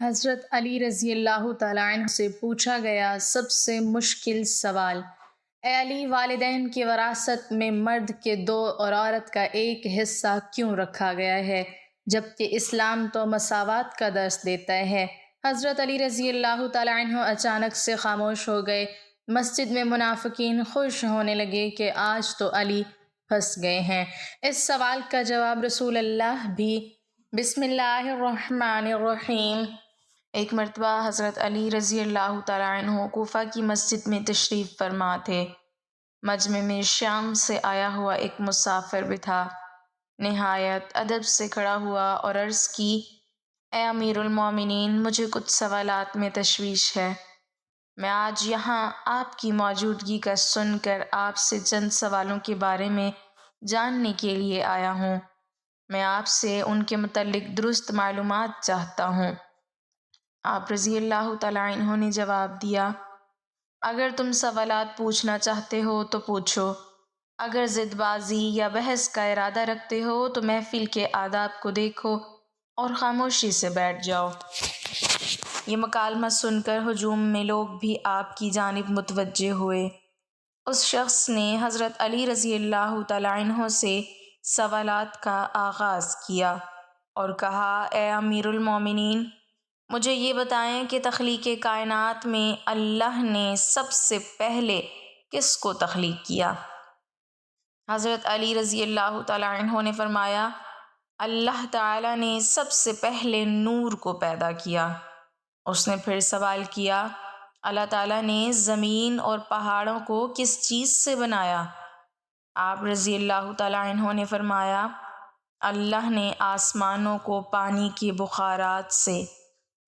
حضرت علی رضی اللہ تعالیٰ عنہ سے پوچھا گیا سب سے مشکل سوال: اے علی، والدین کی وراثت میں مرد کے 2 اور عورت کا 1 حصہ کیوں رکھا گیا ہے، جبکہ اسلام تو مساوات کا درس دیتا ہے؟ حضرت علی رضی اللہ تعالیٰ عنہ اچانک سے خاموش ہو گئے۔ مسجد میں منافقین خوش ہونے لگے کہ آج تو علی پھنس گئے ہیں۔ اس سوال کا جواب رسول اللہ بھی بسم اللہ الرحمن الرحیم۔ ایک مرتبہ حضرت علی رضی اللہ تعالیٰ عنہ کوفہ کی مسجد میں تشریف فرما تھے۔ مجمع میں شام سے آیا ہوا ایک مسافر بھی تھا۔ نہایت ادب سے کھڑا ہوا اور عرض کی: اے امیر المومنین، مجھے کچھ سوالات میں تشویش ہے۔ میں آج یہاں آپ کی موجودگی کا سن کر آپ سے چند سوالوں کے بارے میں جاننے کے لیے آیا ہوں۔ میں آپ سے ان کے متعلق درست معلومات چاہتا ہوں۔ آپ رضی اللہ تعالیٰ عنہ نے جواب دیا: اگر تم سوالات پوچھنا چاہتے ہو تو پوچھو، اگر ضد بازی یا بحث کا ارادہ رکھتے ہو تو محفل کے آداب کو دیکھو اور خاموشی سے بیٹھ جاؤ۔ یہ مکالمہ سن کر ہجوم میں لوگ بھی آپ کی جانب متوجہ ہوئے۔ اس شخص نے حضرت علی رضی اللہ تعالیٰ عنہ سے سوالات کا آغاز کیا اور کہا: اے امیر المومنین، مجھے یہ بتائیں کہ تخلیق کائنات میں اللہ نے سب سے پہلے کس کو تخلیق کیا؟ حضرت علی رضی اللہ تعالیٰ عنہ نے فرمایا: اللہ تعالیٰ نے سب سے پہلے نور کو پیدا کیا۔ اس نے پھر سوال کیا: اللہ تعالیٰ نے زمین اور پہاڑوں کو کس چیز سے بنایا؟ آپ رضی اللہ تعالیٰ عنہ نے فرمایا: اللہ نے آسمانوں کو پانی کے بخارات سے،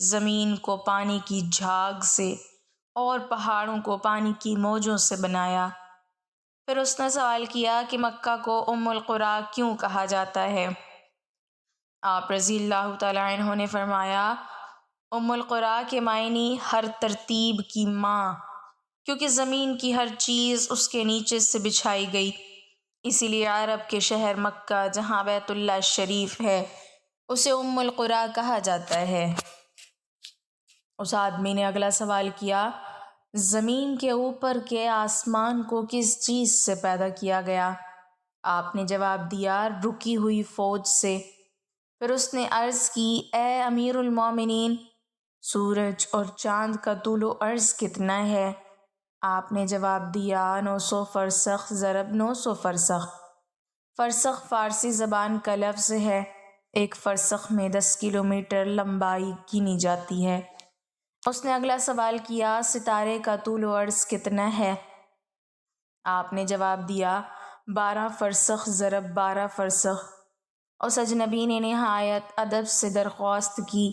زمین کو پانی کی جھاگ سے اور پہاڑوں کو پانی کی موجوں سے بنایا۔ پھر اس نے سوال کیا کہ مکہ کو ام القریٰ کیوں کہا جاتا ہے؟ آپ رضی اللہ تعالیٰ عنہ نے فرمایا: ام القریٰ کے معنی ہر ترتیب کی ماں، کیونکہ زمین کی ہر چیز اس کے نیچے سے بچھائی گئی، اسی لیے عرب کے شہر مکہ جہاں بیت اللہ شریف ہے اسے ام القریٰ کہا جاتا ہے۔ اس آدمی نے اگلا سوال کیا: زمین کے اوپر کے آسمان کو کس چیز سے پیدا کیا گیا؟ آپ نے جواب دیا: رکی ہوئی فوج سے۔ پھر اس نے عرض کی: اے امیر المومنین، سورج اور چاند کا طول و عرض کتنا ہے؟ آپ نے جواب دیا: 900 فرسخ ضرب 900 فرسخ۔ فرسخ فارسی زبان کا لفظ ہے۔ ایک فرسخ میں 10 کلومیٹر لمبائی گنی جاتی ہے۔ اس نے اگلا سوال کیا: ستارے کا طول و عرض کتنا ہے؟ آپ نے جواب دیا: 12 فرسخ ضرب 12 فرسخ۔ اس اجنبی نے نہایت ادب سے درخواست کی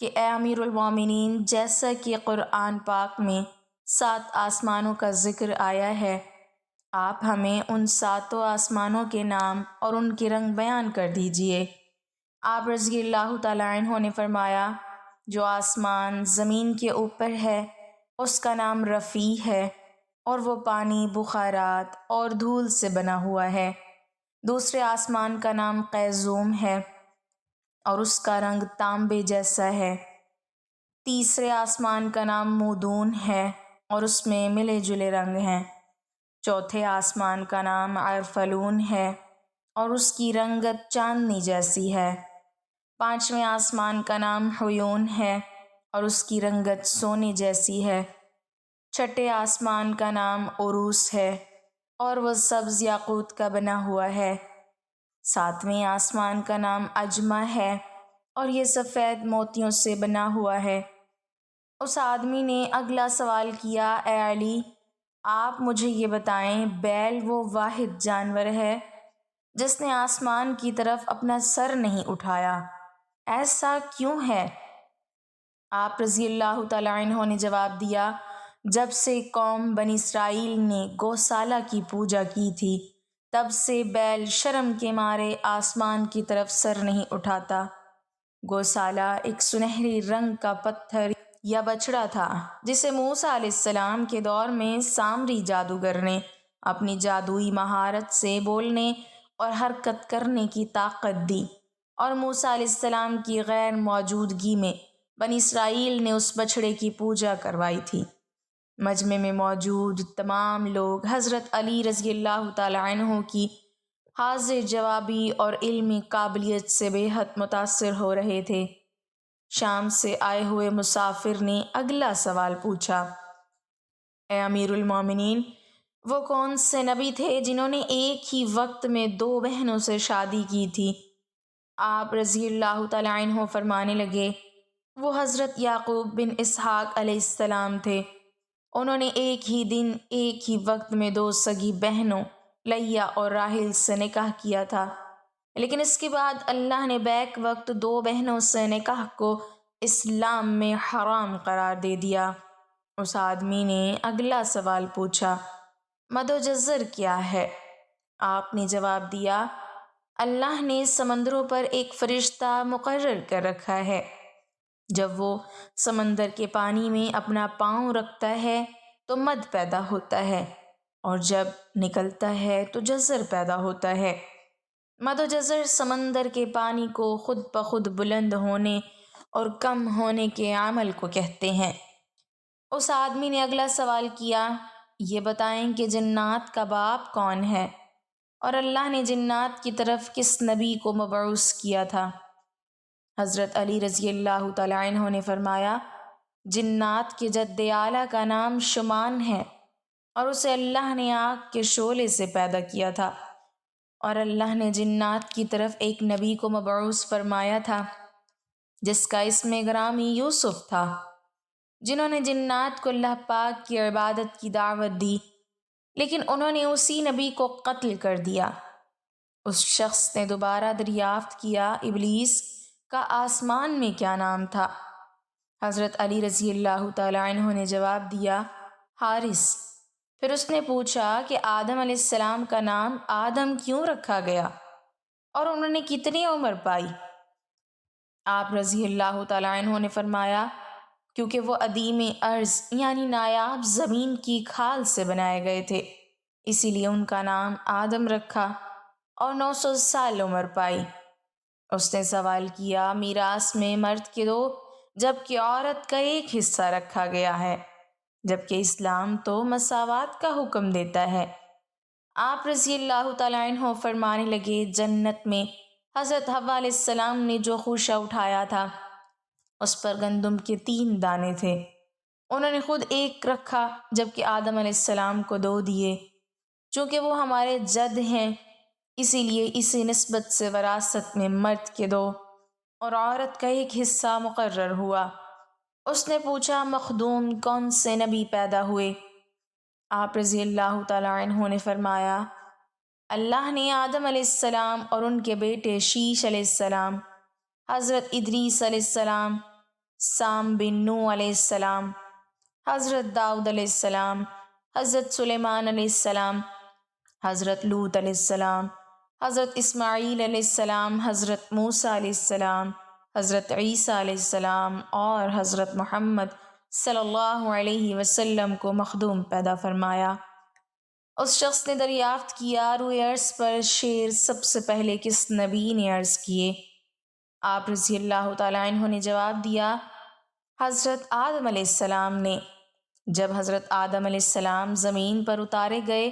کہ اے امیر المومنین، جیسا کہ قرآن پاک میں 7 آسمانوں کا ذکر آیا ہے، آپ ہمیں ان 7 آسمانوں کے نام اور ان کے رنگ بیان کر دیجئے۔ آپ رضی اللہ تعالیٰ عنہ نے فرمایا: جو آسمان زمین کے اوپر ہے اس کا نام رفیع ہے اور وہ پانی، بخارات اور دھول سے بنا ہوا ہے۔ دوسرے آسمان کا نام قیزوم ہے اور اس کا رنگ تانبے جیسا ہے۔ تیسرے آسمان کا نام مودون ہے اور اس میں ملے جلے رنگ ہیں۔ چوتھے آسمان کا نام عرفلون ہے اور اس کی رنگت چاندنی جیسی ہے۔ پانچویں آسمان کا نام حیون ہے اور اس کی رنگت سونے جیسی ہے۔ چھٹے آسمان کا نام عروس ہے اور وہ سبز یاقوت کا بنا ہوا ہے۔ ساتویں آسمان کا نام اجمہ ہے اور یہ سفید موتیوں سے بنا ہوا ہے۔ اس آدمی نے اگلا سوال کیا: اے علی، آپ مجھے یہ بتائیں، بیل وہ واحد جانور ہے جس نے آسمان کی طرف اپنا سر نہیں اٹھایا، ایسا کیوں ہے؟ آپ رضی اللہ تعالیٰ عنہ نے جواب دیا: جب سے قوم بنی اسرائیل نے گوسالہ کی پوجا کی تھی تب سے بیل شرم کے مارے آسمان کی طرف سر نہیں اٹھاتا۔ گوسالہ ایک سنہری رنگ کا پتھر یا بچڑا تھا جسے موسیٰ علیہ السلام کے دور میں سامری جادوگر نے اپنی جادوئی مہارت سے بولنے اور حرکت کرنے کی طاقت دی اور موسیٰ علیہ السلام کی غیر موجودگی میں بنی اسرائیل نے اس بچھڑے کی پوجا کروائی تھی۔ مجمع میں موجود تمام لوگ حضرت علی رضی اللہ تعالی عنہ کی حاضر جوابی اور علمی قابلیت سے بے حد متاثر ہو رہے تھے۔ شام سے آئے ہوئے مسافر نے اگلا سوال پوچھا، اے امیر المومنین، وہ کون سے نبی تھے جنہوں نے ایک ہی وقت میں 2 بہنوں سے شادی کی تھی؟ آپ رضی اللہ تعالی عنہ فرمانے لگے، وہ حضرت یعقوب بن اسحاق علیہ السلام تھے۔ انہوں نے ایک ہی دن ایک ہی وقت میں 2 سگی بہنوں لیہ اور راحل سے نکاح کیا تھا، لیکن اس کے بعد اللہ نے بیک وقت 2 بہنوں سے نکاح کو اسلام میں حرام قرار دے دیا۔ اس آدمی نے اگلا سوال پوچھا، مد و جزر کیا ہے؟ آپ نے جواب دیا، اللہ نے سمندروں پر ایک فرشتہ مقرر کر رکھا ہے، جب وہ سمندر کے پانی میں اپنا پاؤں رکھتا ہے تو مد پیدا ہوتا ہے، اور جب نکلتا ہے تو جزر پیدا ہوتا ہے۔ مد و جزر سمندر کے پانی کو خود بخود بلند ہونے اور کم ہونے کے عمل کو کہتے ہیں۔ اس آدمی نے اگلا سوال کیا، یہ بتائیں کہ جنات کا باپ کون ہے، اور اللہ نے جنات کی طرف کس نبی کو مبعوث کیا تھا؟ حضرت علی رضی اللہ تعالی عنہ نے فرمایا، جنات کے جد اعلیٰ کا نام شمان ہے، اور اسے اللہ نے آگ کے شعلے سے پیدا کیا تھا، اور اللہ نے جنات کی طرف ایک نبی کو مبعوث فرمایا تھا جس کا اسم گرامی یوسف تھا، جنہوں نے جنات کو اللہ پاک کی عبادت کی دعوت دی، لیکن انہوں نے اسی نبی کو قتل کر دیا۔ اس شخص نے دوبارہ دریافت کیا، ابلیس کا آسمان میں کیا نام تھا؟ حضرت علی رضی اللہ تعالی عنہ نے جواب دیا، حارث۔ پھر اس نے پوچھا کہ آدم علیہ السلام کا نام آدم کیوں رکھا گیا، اور انہوں نے کتنی عمر پائی؟ آپ رضی اللہ تعالی عنہ نے فرمایا، کیونکہ وہ عدیم ارض یعنی نایاب زمین کی کھال سے بنائے گئے تھے، اسی لیے ان کا نام آدم رکھا، اور 900 سال عمر پائی۔ اس نے سوال کیا، میراث میں مرد کے 2 جبکہ عورت کا 1 حصہ رکھا گیا ہے، جبکہ اسلام تو مساوات کا حکم دیتا ہے۔ آپ رضی اللہ تعالی عنہ فرمانے لگے، جنت میں حضرت حوا علیہ السلام نے جو خوشہ اٹھایا تھا اس پر گندم کے 3 دانے تھے، انہوں نے خود 1 رکھا جبکہ آدم علیہ السلام کو 2 دیے۔ چونکہ وہ ہمارے جد ہیں، اسی لیے اسی نسبت سے وراثت میں مرد کے 2 اور عورت کا 1 حصہ مقرر ہوا۔ اس نے پوچھا، مخدوم کون سے نبی پیدا ہوئے؟ آپ رضی اللہ تعالی عنہ نے فرمایا، اللہ نے آدم علیہ السلام اور ان کے بیٹے شیش علیہ السلام، حضرت ادریس علیہ السلام، سام بن نوح علیہ السلام، حضرت داؤد علیہ السلام، حضرت سلیمان علیہ السلام، حضرت لوط علیہ السلام، حضرت اسماعیل علیہ السلام، حضرت موسیٰ علیہ السلام، حضرت عیسیٰ علیہ السلام اور حضرت محمد صلی اللہ علیہ وسلم کو مخدوم پیدا فرمایا۔ اس شخص نے دریافت کیا، روئے عرض پر شیر سب سے پہلے کس نبی نے عرض کیے؟ آپ رضی اللہ تعالی عنہ نے جواب دیا، حضرت آدم علیہ السلام نے۔ جب حضرت آدم علیہ السلام زمین پر اتارے گئے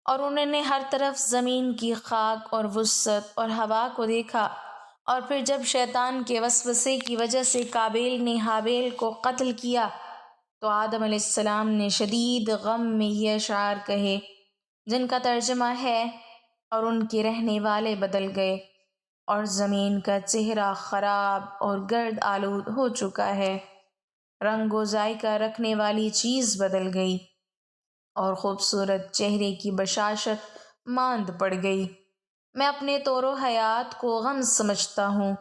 اور انہوں نے ہر طرف زمین کی خاک اور وسعت اور ہوا کو دیکھا، اور پھر جب شیطان کے وسوسے کی وجہ سے قابیل نے حابیل کو قتل کیا تو آدم علیہ السلام نے شدید غم میں یہ اشعار کہے جن کا ترجمہ ہے، اور ان کے رہنے والے بدل گئے، اور زمین کا چہرہ خراب اور گرد آلود ہو چکا ہے، رنگ و ذائقہ رکھنے والی چیز بدل گئی، اور خوبصورت چہرے کی بشاشت ماند پڑ گئی۔ میں اپنے طور و حیات کو غم سمجھتا ہوں،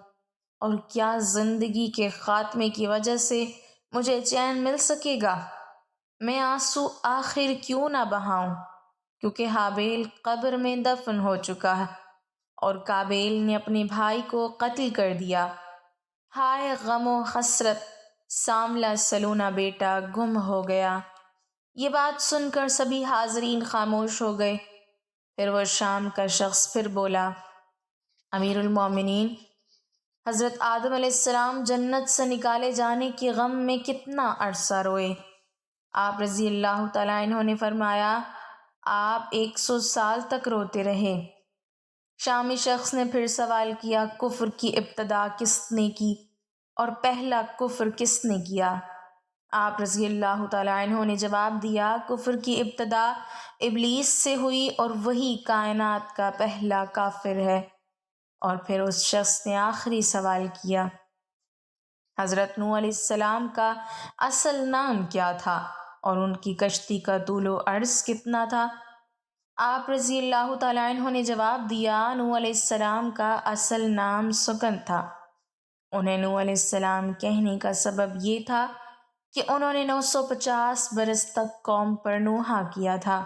اور کیا زندگی کے خاتمے کی وجہ سے مجھے چین مل سکے گا؟ میں آنسو آخر کیوں نہ بہاؤں، کیونکہ حابیل قبر میں دفن ہو چکا ہے اور قابیل نے اپنے بھائی کو قتل کر دیا۔ ہائے غم و حسرت، ساملا سلونا بیٹا گم ہو گیا۔ یہ بات سن کر سبھی حاضرین خاموش ہو گئے۔ پھر وہ شام کا شخص پھر بولا، امیر المومنین، حضرت آدم علیہ السلام جنت سے نکالے جانے کے غم میں کتنا عرصہ روئے؟ آپ رضی اللہ تعالیٰ عنہ نے فرمایا آپ 100 سال تک روتے رہے۔ شامی شخص نے پھر سوال کیا کفر کی ابتدا کس نے کی اور پہلا کفر کس نے کیا؟ آپ رضی اللہ تعالیٰ عنہ نے جواب دیا کفر کی ابتدا ابلیس سے ہوئی اور وہی کائنات کا پہلا کافر ہے۔ اور پھر اس شخص نے آخری سوال کیا حضرت نوح علیہ السلام کا اصل نام کیا تھا اور ان کی کشتی کا طول و عرض کتنا تھا؟ آپ رضی اللہ تعالیٰ عنہ نے جواب دیا نوح علیہ السلام کا اصل نام سکن تھا۔ انہیں نوح علیہ السلام کہنے کا سبب یہ تھا کہ انہوں نے 950 برس تک قوم پر نوحہ کیا تھا۔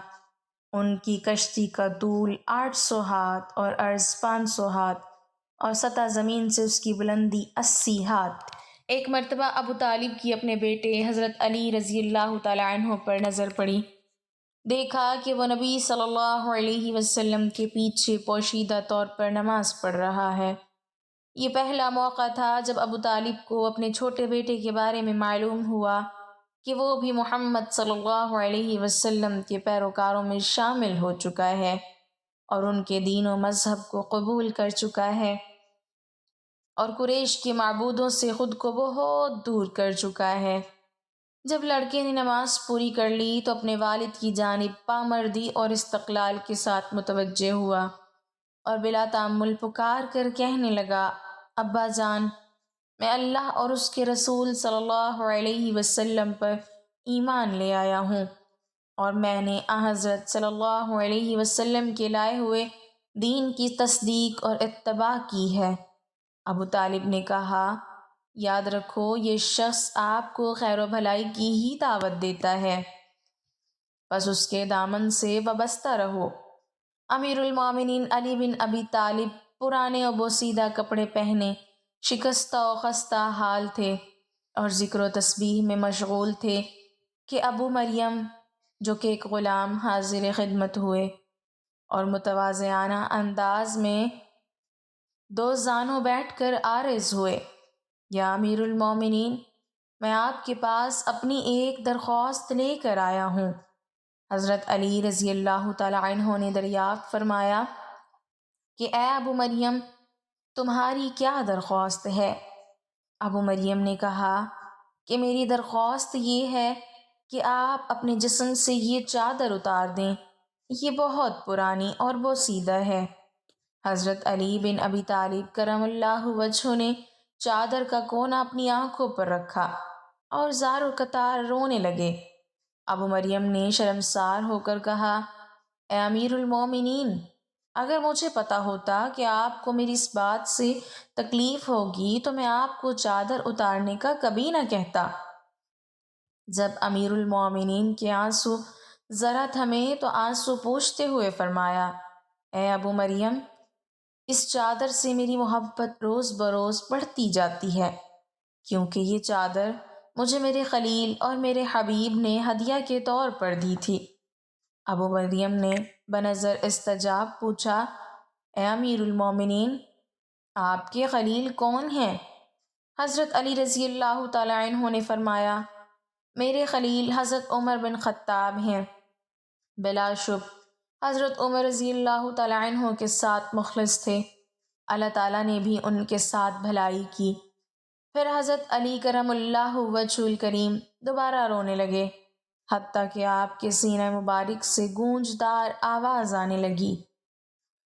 ان کی کشتی کا طول 800 ہاتھ اور عرض 500 ہاتھ اور سطح زمین سے اس کی بلندی 80 ہاتھ۔ ایک مرتبہ ابو طالب کی اپنے بیٹے حضرت علی رضی اللہ تعالیٰ عنہ پر نظر پڑی۔ دیکھا کہ وہ نبی صلی اللہ علیہ وسلم کے پیچھے پوشیدہ طور پر نماز پڑھ رہا ہے۔ یہ پہلا موقع تھا جب ابو طالب کو اپنے چھوٹے بیٹے کے بارے میں معلوم ہوا کہ وہ بھی محمد صلی اللہ علیہ وسلم کے پیروکاروں میں شامل ہو چکا ہے اور ان کے دین و مذہب کو قبول کر چکا ہے اور قریش کے معبودوں سے خود کو بہت دور کر چکا ہے۔ جب لڑکے نے نماز پوری کر لی تو اپنے والد کی جانب پامردی اور استقلال کے ساتھ متوجہ ہوا اور بلا تأمل پکار کر کہنے لگا ابا جان، میں اللہ اور اس کے رسول صلی اللہ علیہ وسلم پر ایمان لے آیا ہوں اور میں نے حضرت صلی اللہ علیہ وسلم کے لائے ہوئے دین کی تصدیق اور اتباع کی ہے۔ ابو طالب نے کہا یاد رکھو یہ شخص آپ کو خیر و بھلائی کی ہی دعوت دیتا ہے، بس اس کے دامن سے وابستہ رہو۔ امیر المومنین علی بن ابی طالب پرانے و بوسیدہ کپڑے پہنے شکستہ و خستہ حال تھے اور ذکر و تسبیح میں مشغول تھے کہ ابو مریم جو کہ ایک غلام حاضر خدمت ہوئے اور متواضعانہ انداز میں دو زانوں بیٹھ کر عارض ہوئے یا امیر المومنین، میں آپ کے پاس اپنی ایک درخواست لے کر آیا ہوں۔ حضرت علی رضی اللہ تعالیٰ عنہ نے دریافت فرمایا کہ اے ابو مریم تمہاری کیا درخواست ہے؟ ابو مریم نے کہا کہ میری درخواست یہ ہے کہ آپ اپنے جسم سے یہ چادر اتار دیں، یہ بہت پرانی اور بوسیدہ ہے۔ حضرت علی بن ابی طالب کرم اللہ وجہہ نے چادر کا کونا اپنی آنکھوں پر رکھا اور زار و قطار رونے لگے۔ ابو مریم نے شرمسار ہو کر کہا اے امیر المومنین، اگر مجھے پتہ ہوتا کہ آپ کو میری اس بات سے تکلیف ہوگی تو میں آپ کو چادر اتارنے کا کبھی نہ کہتا۔ جب امیر المومنین کے آنسو ذرا تھمے تو آنسو پوچھتے ہوئے فرمایا اے ابو مریم، اس چادر سے میری محبت روز بروز بڑھتی جاتی ہے کیونکہ یہ چادر مجھے میرے خلیل اور میرے حبیب نے ہدیہ کے طور پر دی تھی۔ ابو مریم نے بنظر استجاب پوچھا اے امیر المومنین، آپ کے خلیل کون ہیں؟ حضرت علی رضی اللہ تعالیٰ عنہ نے فرمایا میرے خلیل حضرت عمر بن خطاب ہیں۔ بلا شبہ حضرت عمر رضی اللہ تعالیٰ عنہ کے ساتھ مخلص تھے، اللہ تعالیٰ نے بھی ان کے ساتھ بھلائی کی۔ پھر حضرت علی کرم اللہ وجہ الکریم دوبارہ رونے لگے، حتیٰ کہ آپ کے سینہ مبارک سے گونجدار آواز آنے لگی۔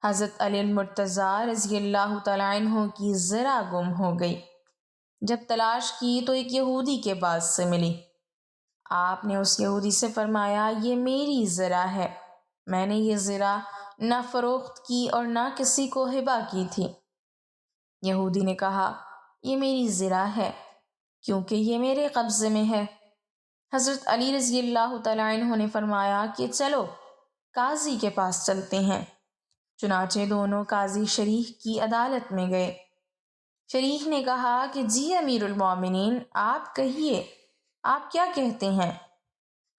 حضرت علی المرتضیٰ رضی اللہ تعالیٰ عنہ کی زرہ گم ہو گئی۔ جب تلاش کی تو ایک یہودی کے پاس سے ملی۔ آپ نے اس یہودی سے فرمایا یہ میری زرہ ہے، میں نے یہ زرہ نہ فروخت کی اور نہ کسی کو ہبہ کی تھی۔ یہودی نے کہا یہ میری زرہ ہے کیونکہ یہ میرے قبضے میں ہے۔ حضرت علی رضی اللہ تعالیٰ عنہ نے فرمایا کہ چلو قاضی کے پاس چلتے ہیں۔ چنانچہ دونوں قاضی شریح کی عدالت میں گئے۔ شریح نے کہا کہ جی امیر المومنین، آپ کہیے آپ کیا کہتے ہیں؟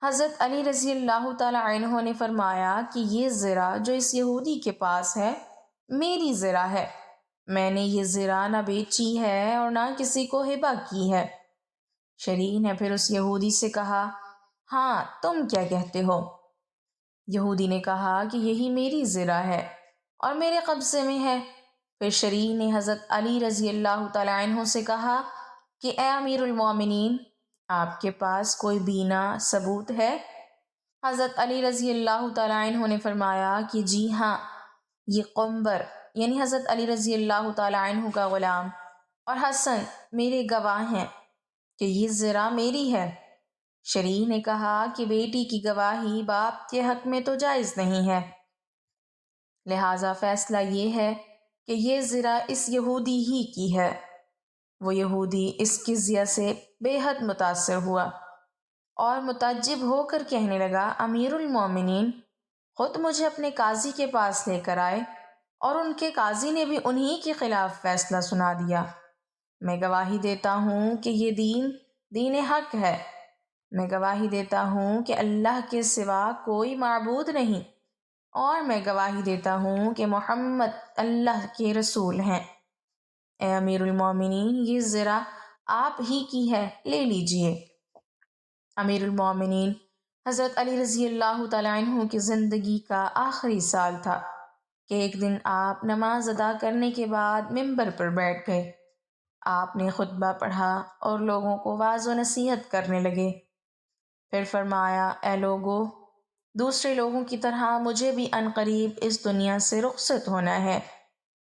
حضرت علی رضی اللہ تعالیٰ عنہ نے فرمایا کہ یہ زرہ جو اس یہودی کے پاس ہے میری زرہ ہے میں نے یہ زرع نہ بیچی ہے اور نہ کسی کو ہبہ کی ہے۔ شریح نے پھر اس یہودی سے کہا، ہاں تم کیا کہتے ہو؟ یہودی نے کہا کہ یہی میری زرع ہے اور میرے قبضے میں ہے۔ پھر شریح نے حضرت علی رضی اللہ تعالیٰ عنہ سے کہا کہ اے امیر المومنین، آپ کے پاس کوئی بینا ثبوت ہے؟ حضرت علی رضی اللہ تعالیٰ عنہ نے فرمایا کہ جی ہاں، یہ قنبر یعنی حضرت علی رضی اللہ تعالیٰ عنہ کا غلام اور حسن میرے گواہ ہیں کہ یہ زرع میری ہے۔ شریح نے کہا کہ بیٹی کی گواہی باپ کے حق میں تو جائز نہیں ہے، لہٰذا فیصلہ یہ ہے کہ یہ زرع اس یہودی ہی کی ہے۔ وہ یہودی اس قضیہ سے بے حد متاثر ہوا اور متعجب ہو کر کہنے لگا، امیر المومنین، خود مجھے اپنے قاضی کے پاس لے کر آئے اور ان کے قاضی نے بھی انہی کے خلاف فیصلہ سنا دیا۔ میں گواہی دیتا ہوں کہ یہ دین حق ہے۔ میں گواہی دیتا ہوں کہ اللہ کے سوا کوئی معبود نہیں، اور میں گواہی دیتا ہوں کہ محمد اللہ کے رسول ہیں۔ اے امیر المومنین، یہ زرع آپ ہی کی ہے، لے لیجئے۔ امیر المومنین حضرت علی رضی اللہ تعالیٰ عنہ کی زندگی کا آخری سال تھا کہ ایک دن آپ نماز ادا کرنے کے بعد ممبر پر بیٹھ گئے۔ آپ نے خطبہ پڑھا اور لوگوں کو واعظ و نصیحت کرنے لگے۔ پھر فرمایا، اے لوگو، دوسرے لوگوں کی طرح مجھے بھی عنقریب اس دنیا سے رخصت ہونا ہے۔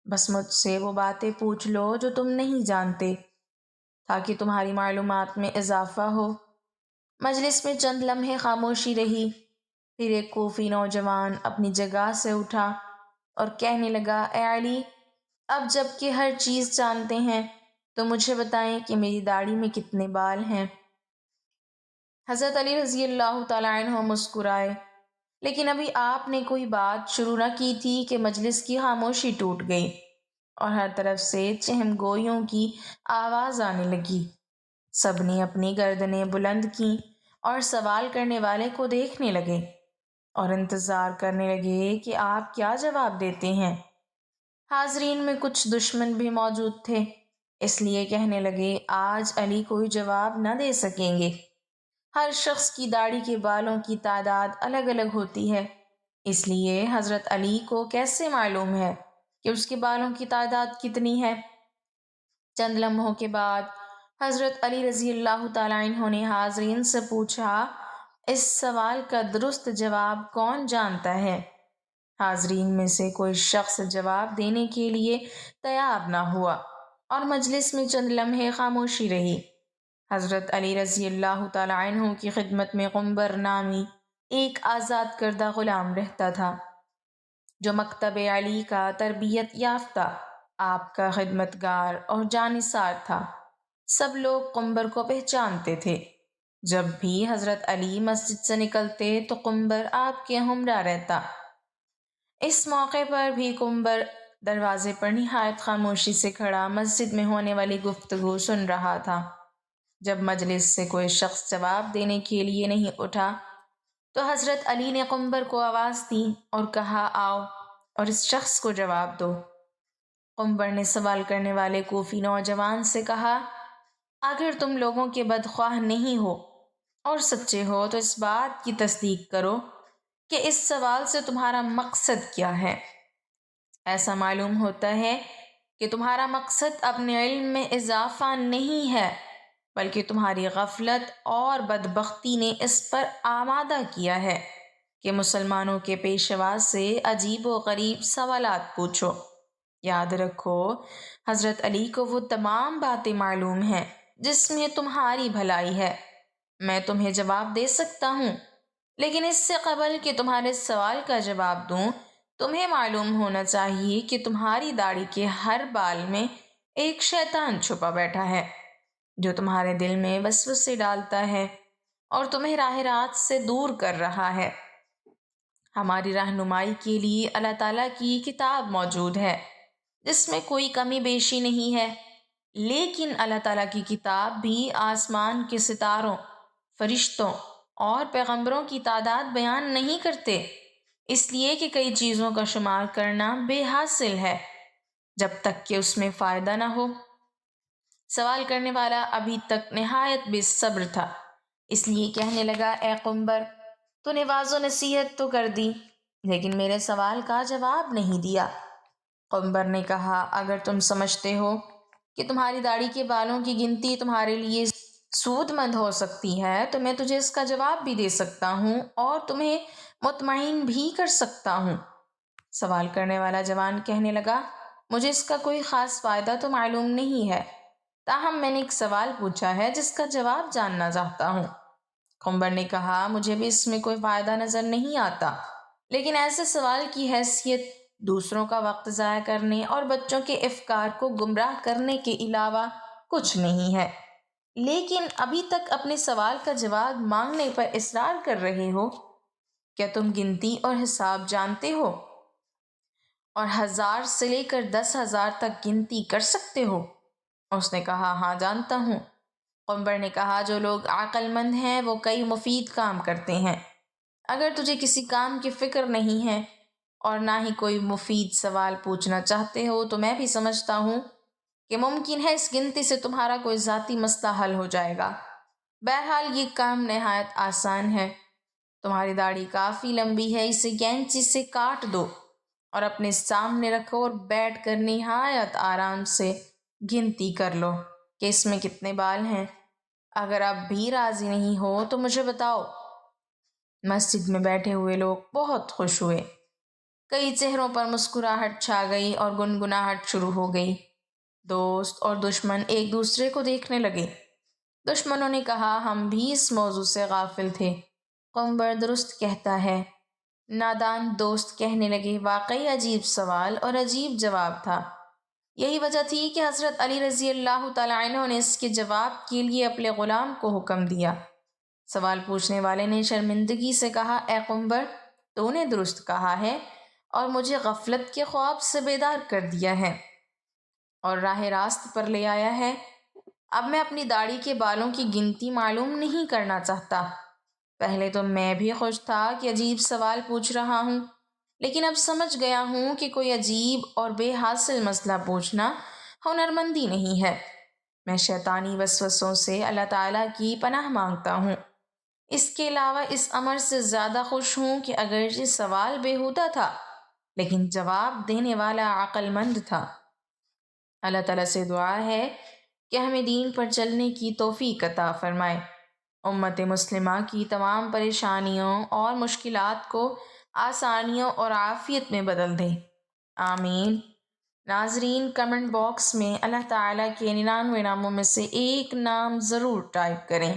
بس مجھ سے وہ باتیں پوچھ لو جو تم نہیں جانتے، تاکہ تمہاری معلومات میں اضافہ ہو۔ مجلس میں چند لمحے خاموشی رہی، پھر ایک کوفی نوجوان اپنی جگہ سے اٹھا اور کہنے لگا، اے علی، اب جب کہ ہر چیز جانتے ہیں تو مجھے بتائیں کہ میری داڑھی میں کتنے بال ہیں؟ حضرت علی رضی اللہ تعالیٰ عنہ مسکرائے، لیکن ابھی آپ نے کوئی بات شروع نہ کی تھی کہ مجلس کی خاموشی ٹوٹ گئی اور ہر طرف سے چہم گوئیوں کی آواز آنے لگی۔ سب نے اپنی گردنیں بلند کیں اور سوال کرنے والے کو دیکھنے لگے اور انتظار کرنے لگے کہ آپ کیا جواب دیتے ہیں۔ حاضرین میں کچھ دشمن بھی موجود تھے، اس لیے کہنے لگے، آج علی کوئی جواب نہ دے سکیں گے۔ ہر شخص کی داڑھی کے بالوں کی تعداد الگ الگ ہوتی ہے، اس لیے حضرت علی کو کیسے معلوم ہے کہ اس کے بالوں کی تعداد کتنی ہے؟ چند لمحوں کے بعد حضرت علی رضی اللہ تعالیٰ عنہ نے حاضرین سے پوچھا، اس سوال کا درست جواب کون جانتا ہے؟ حاضرین میں سے کوئی شخص جواب دینے کے لیے تیار نہ ہوا اور مجلس میں چند لمحے خاموشی رہی۔ حضرت علی رضی اللہ تعالیٰ عنہ کی خدمت میں قنبر نامی ایک آزاد کردہ غلام رہتا تھا، جو مکتب علی کا تربیت یافتہ آپ کا خدمتگار اور جانثار تھا۔ سب لوگ قنبر کو پہچانتے تھے۔ جب بھی حضرت علی مسجد سے نکلتے تو قنبر آپ کے ہمراہ رہتا۔ اس موقع پر بھی قنبر دروازے پر نہایت خاموشی سے کھڑا مسجد میں ہونے والی گفتگو سن رہا تھا۔ جب مجلس سے کوئی شخص جواب دینے کے لیے نہیں اٹھا تو حضرت علی نے قنبر کو آواز دی اور کہا، آؤ اور اس شخص کو جواب دو۔ قنبر نے سوال کرنے والے کوفی نوجوان سے کہا، اگر تم لوگوں کے بدخواہ نہیں ہو اور سچے ہو تو اس بات کی تصدیق کرو کہ اس سوال سے تمہارا مقصد کیا ہے۔ ایسا معلوم ہوتا ہے کہ تمہارا مقصد اپنے علم میں اضافہ نہیں ہے، بلکہ تمہاری غفلت اور بدبختی نے اس پر آمادہ کیا ہے کہ مسلمانوں کے پیشوا سے عجیب و غریب سوالات پوچھو۔ یاد رکھو، حضرت علی کو وہ تمام باتیں معلوم ہیں جس میں تمہاری بھلائی ہے۔ میں تمہیں جواب دے سکتا ہوں، لیکن اس سے قبل کہ تمہارے سوال کا جواب دوں، تمہیں معلوم ہونا چاہیے کہ تمہاری داڑھی کے ہر بال میں ایک شیطان چھپا بیٹھا ہے جو تمہارے دل میں وسوسے ڈالتا ہے اور تمہیں راہ راست سے دور کر رہا ہے۔ ہماری رہنمائی کے لیے اللہ تعالیٰ کی کتاب موجود ہے جس میں کوئی کمی بیشی نہیں ہے، لیکن اللہ تعالیٰ کی کتاب بھی آسمان کے ستاروں، فرشتوں اور پیغمبروں کی تعداد بیان نہیں کرتے، اس لیے کہ کئی چیزوں کا شمار کرنا بے حاصل ہے۔ جب تک کہ اس میں فائدہ نہ ہو۔ سوال کرنے والا ابھی تک نہایت بے صبر تھا، اس لیے کہنے لگا، اے قنبر، تو نے واضح و نصیحت تو کر دی لیکن میرے سوال کا جواب نہیں دیا۔ قنبر نے کہا، اگر تم سمجھتے ہو کہ تمہاری داڑھی کے بالوں کی گنتی تمہارے لیے سود مند ہو سکتی ہے تو میں تجھے اس کا جواب بھی دے سکتا ہوں اور تمہیں مطمئن بھی کر سکتا ہوں۔ سوال کرنے والا جوان کہنے لگا، مجھے اس کا کوئی خاص فائدہ تو معلوم نہیں ہے، تاہم میں نے ایک سوال پوچھا ہے جس کا جواب جاننا چاہتا ہوں۔ قنبر نے کہا، مجھے بھی اس میں کوئی فائدہ نظر نہیں آتا، لیکن ایسے سوال کی حیثیت دوسروں کا وقت ضائع کرنے اور بچوں کے افکار کو گمراہ کرنے کے علاوہ کچھ نہیں ہے۔ لیکن ابھی تک اپنے سوال کا جواب مانگنے پر اصرار کر رہے ہو۔ کیا تم گنتی اور حساب جانتے ہو اور 1000 سے لے کر 10,000 تک گنتی کر سکتے ہو؟ اس نے کہا، ہاں جانتا ہوں۔ قنبر نے کہا، جو لوگ عقل مند ہیں وہ کئی مفید کام کرتے ہیں۔ اگر تجھے کسی کام کی فکر نہیں ہے اور نہ ہی کوئی مفید سوال پوچھنا چاہتے ہو تو میں بھی سمجھتا ہوں کہ ممکن ہے اس گنتی سے تمہارا کوئی ذاتی مسئلہ حل ہو جائے گا۔ بہرحال یہ کام نہایت آسان ہے۔ تمہاری داڑھی کافی لمبی ہے، اسے کینچی سے کاٹ دو اور اپنے سامنے رکھو اور بیٹھ کر نہایت آرام سے گنتی کر لو کہ اس میں کتنے بال ہیں۔ اگر اب بھی راضی نہیں ہو تو مجھے بتاؤ۔ مسجد میں بیٹھے ہوئے لوگ بہت خوش ہوئے، کئی چہروں پر مسکراہٹ چھا گئی اور گنگناہٹ شروع ہو گئی۔ دوست اور دشمن ایک دوسرے کو دیکھنے لگے۔ دشمنوں نے کہا، ہم بھی اس موضوع سے غافل تھے، قنبر درست کہتا ہے۔ نادان دوست کہنے لگے، واقعی عجیب سوال اور عجیب جواب تھا۔ یہی وجہ تھی کہ حضرت علی رضی اللہ تعالیٰ عنہ نے اس کے جواب کے لیے اپنے غلام کو حکم دیا۔ سوال پوچھنے والے نے شرمندگی سے کہا، اے قنبر، تو نے درست کہا ہے اور مجھے غفلت کے خواب سے بیدار کر دیا ہے اور راہ راست پر لے آیا ہے۔ اب میں اپنی داڑھی کے بالوں کی گنتی معلوم نہیں کرنا چاہتا۔ پہلے تو میں بھی خوش تھا کہ عجیب سوال پوچھ رہا ہوں، لیکن اب سمجھ گیا ہوں کہ کوئی عجیب اور بے حاصل مسئلہ پوچھنا ہنرمندی نہیں ہے۔ میں شیطانی وسوسوں سے اللہ تعالیٰ کی پناہ مانگتا ہوں۔ اس کے علاوہ اس امر سے زیادہ خوش ہوں کہ اگرچہ سوال بیہودہ تھا لیکن جواب دینے والا عقل مند تھا۔ اللہ تعالیٰ سے دعا ہے کہ ہمیں دین پر چلنے کی توفیق عطا فرمائے، امت مسلمہ کی تمام پریشانیوں اور مشکلات کو آسانیوں اور عافیت میں بدل دے، آمین۔ ناظرین، کمنٹ باکس میں اللہ تعالیٰ کے 99 ناموں میں سے ایک نام ضرور ٹائپ کریں۔